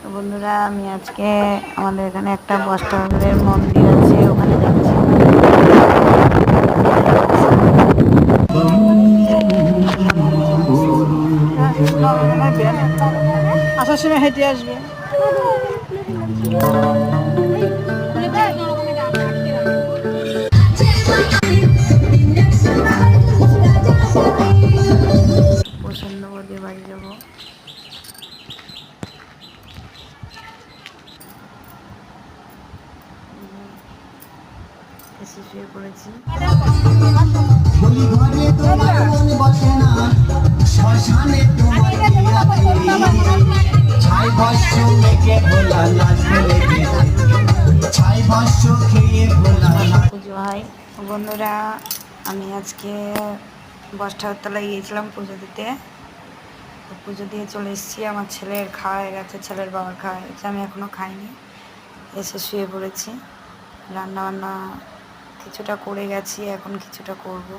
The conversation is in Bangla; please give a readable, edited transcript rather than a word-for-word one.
তো বন্ধুরা, আমি আজকে আমাদের এখানে একটা বস্ত্রালয়ের মন্দির আছে, ওখানে যাচ্ছি। আসার সময় হেঁটে আসবে। পছন্দ করে বাড়ি যাবো। এসে শুয়ে পড়েছি। পুজো হয় বন্ধুরা। আমি আজকে বস্ত্রালয়ে গিয়েছিলাম পুজো দিতে। পুজো দিয়ে চলে এসেছি। আমার ছেলের খাওয়া হয়ে গেছে, ছেলের বাবার খাওয়া হয়ে গেছে, আমি এখনও খাইনি। এসে শুয়ে পড়েছি। রান্নাবান্না কিছুটা করে গেছি, এখন কিছুটা করব।